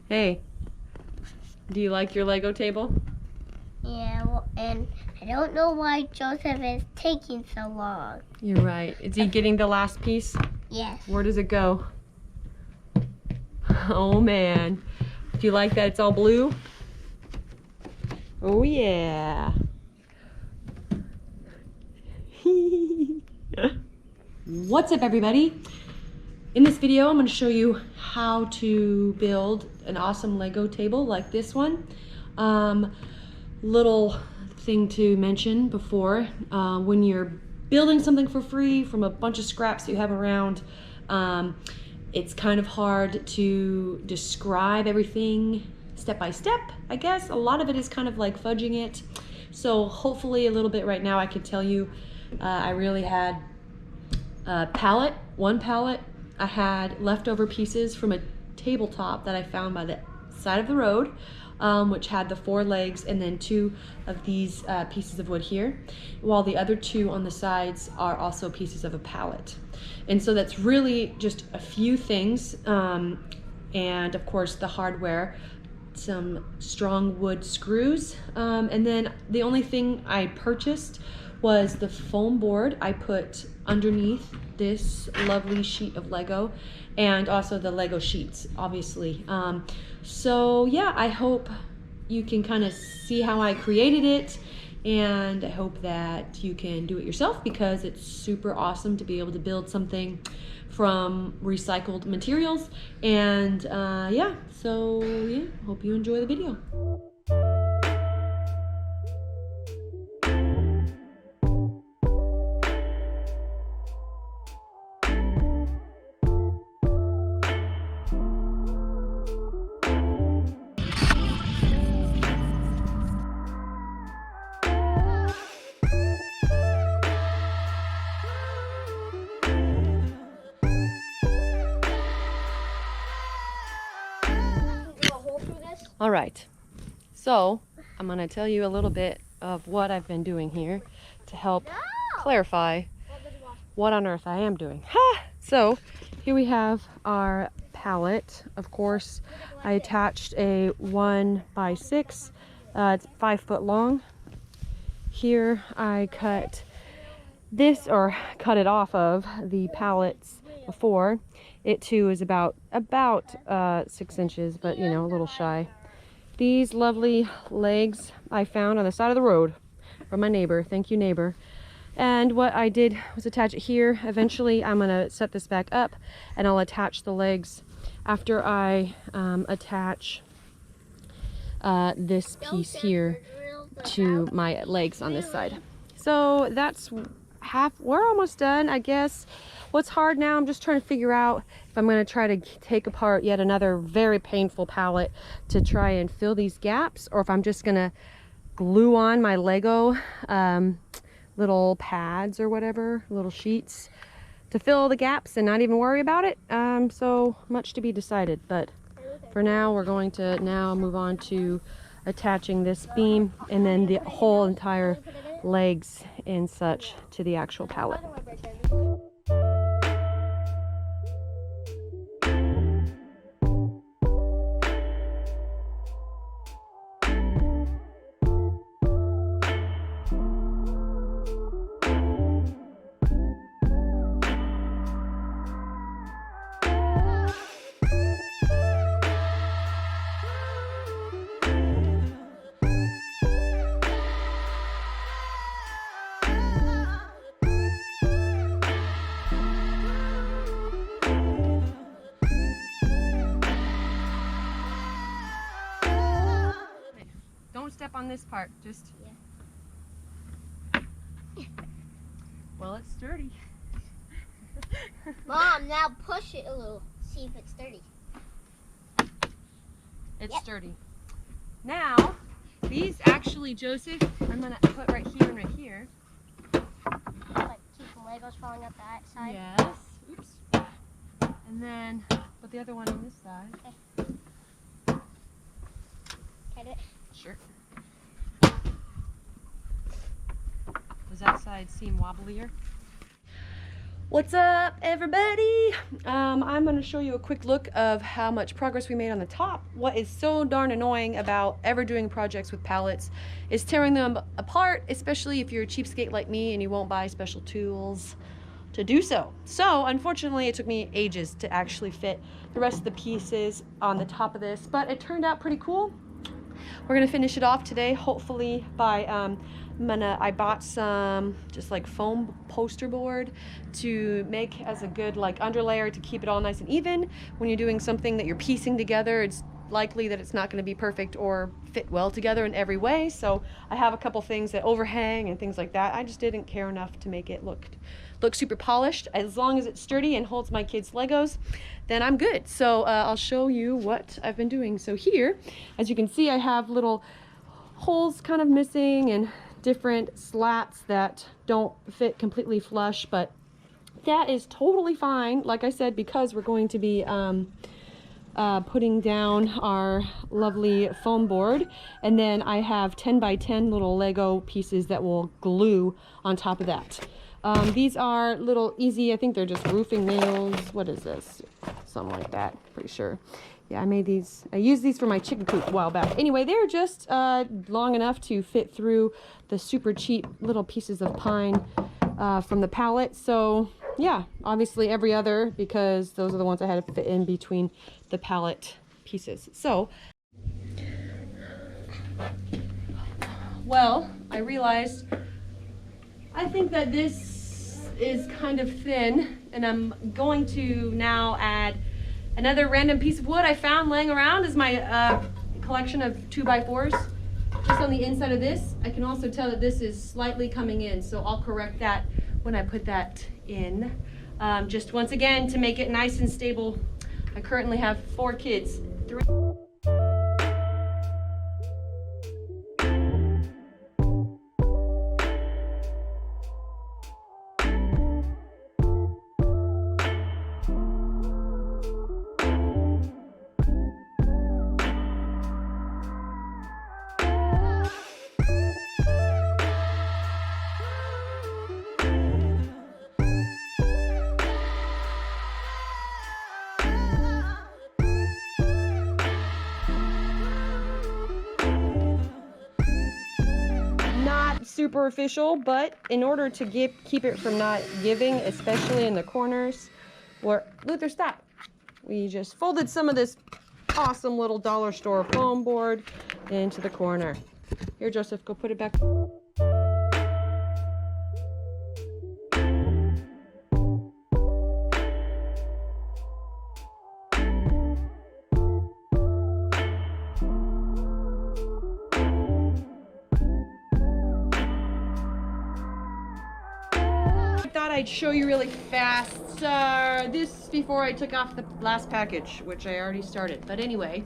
Hey, do you like your Lego table? Yeah, well, and I don't know why Joseph is taking so long. You're right. Is he getting the last piece? Yes. Where does it go? Oh man. Do you like that it's all blue? Oh yeah. What's up everybody? In this video I'm going to show you how to build an awesome Lego table like this one. Little thing to mention before, when you're building something for free from a bunch of scraps you have around, it's kind of hard to describe everything step by step, I guess. A lot of it is kind of like fudging it. So hopefully a little bit right now I could tell you, I really had one pallet. I had leftover pieces from a tabletop that I found by the side of the road, which had the 4 legs and then 2 of these pieces of wood here, while the other 2 on the sides are also pieces of a pallet. And so that's really just a few things, and of course the hardware, some strong wood screws, and then the only thing I purchased was the foam board I put underneath this lovely sheet of Lego, and also the Lego sheets, obviously. So yeah, I hope you can kind of see how I created it, and I hope that you can do it yourself, because it's super awesome to be able to build something from recycled materials. And yeah, so yeah, hope you enjoy the video. All right, so I'm going to tell you a little bit of what I've been doing here to help clarify what on earth I am doing. So here we have our pallet. Of course, I attached a 1x6. It's 5 foot long. Here I cut this, or cut it off of the pallets before. It too is about 6 inches, but you know, a little shy. These lovely legs I found on the side of the road from my neighbor. Thank you, neighbor. And what I did was attach it here. Eventually I'm gonna set this back up and I'll attach the legs after I attach this piece here to my legs on this side. So that's we're almost done, I guess. What's hard now, I'm just trying to figure out if I'm going to try to take apart yet another very painful pallet to try and fill these gaps, or if I'm just going to glue on my Lego little pads or whatever, little sheets to fill the gaps and not even worry about it. So much to be decided, but for now we're going to move on to attaching this beam and then the whole entire legs and such to the actual pallet. Don't step on this part, just... Yeah. Well, it's sturdy. Mom, now push it a little. See if it's sturdy. It's sturdy. Now, these actually, Joseph, I'm going to put right here and right here. Like keep the Legos falling up that side. Yes. Oops. And then put the other one on this side. Okay. Can I do it? Sure. Does that side seem wobblier? What's up, everybody? I'm going to show you a quick look of how much progress we made on the top. What is so darn annoying about ever doing projects with pallets is tearing them apart, especially if you're a cheapskate like me and you won't buy special tools to do so. So unfortunately, it took me ages to actually fit the rest of the pieces on the top of this, but it turned out pretty cool. We're gonna finish it off today, hopefully by I bought some just like foam poster board to make as a good like underlayer to keep it all nice and even. When you're doing something that you're piecing together, it's likely that it's not going to be perfect or fit well together in every way. So I have a couple things that overhang and things like that. I just didn't care enough to make it look super polished. As long as it's sturdy and holds my kids' Legos, then I'm good. So I'll show you what I've been doing. So here, as you can see, I have little holes kind of missing and different slats that don't fit completely flush, but that is totally fine. Like I said, because we're going to be putting down our lovely foam board, and then I have 10 by 10 little Lego pieces that will glue on top of that. These are little easy, I think they're just roofing nails. What is this? Something like that, pretty sure. Yeah, I made these. I used these for my chicken coop a while back. Anyway, they're just long enough to fit through the super cheap little pieces of pine from the pallet. So yeah, obviously every other, because those are the ones I had to fit in between the pallet pieces. So, well, I realized I think that this is kind of thin, and I'm going to now add another random piece of wood I found laying around is my collection of 2x4s. Just on the inside of this, I can also tell that this is slightly coming in, so I'll correct that when I put that in. Just once again, to make it nice and stable. I currently have 4 kids. 3. Super official, but in order to keep it from not giving, especially in the corners where Luther, stop, we just folded some of this awesome little dollar store foam board into the corner. Here, Joseph, go put it back. I'd show you really fast this before I took off the last package, which I already started. But anyway,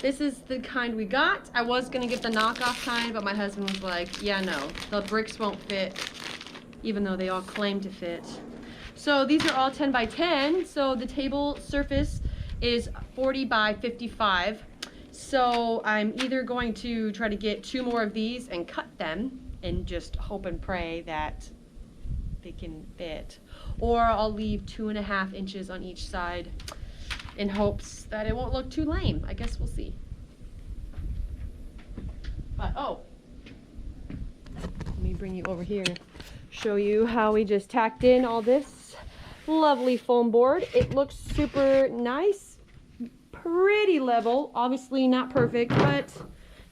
this is the kind we got. I was gonna get the knockoff kind, but my husband was like, yeah, no, the bricks won't fit, even though they all claim to fit. So these are all 10 by 10. So the table surface is 40 by 55. So I'm either going to try to get 2 more of these and cut them and just hope and pray that they can fit, or I'll leave 2.5 inches on each side in hopes that it won't look too lame. I guess we'll see. But oh, let me bring you over here, show you how we just tacked in all this lovely foam board. It looks super nice, pretty level, obviously not perfect, but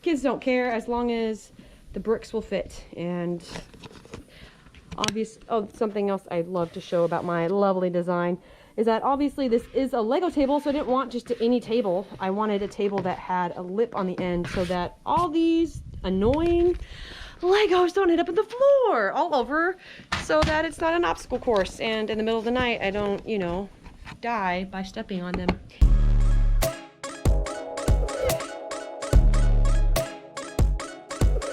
kids don't care as long as the bricks will fit. And something else I'd love to show about my lovely design is that obviously this is a Lego table, so I didn't want just any table. I wanted a table that had a lip on the end so that all these annoying Legos don't end up on the floor all over, so that it's not an obstacle course and in the middle of the night I don't, you know, die by stepping on them.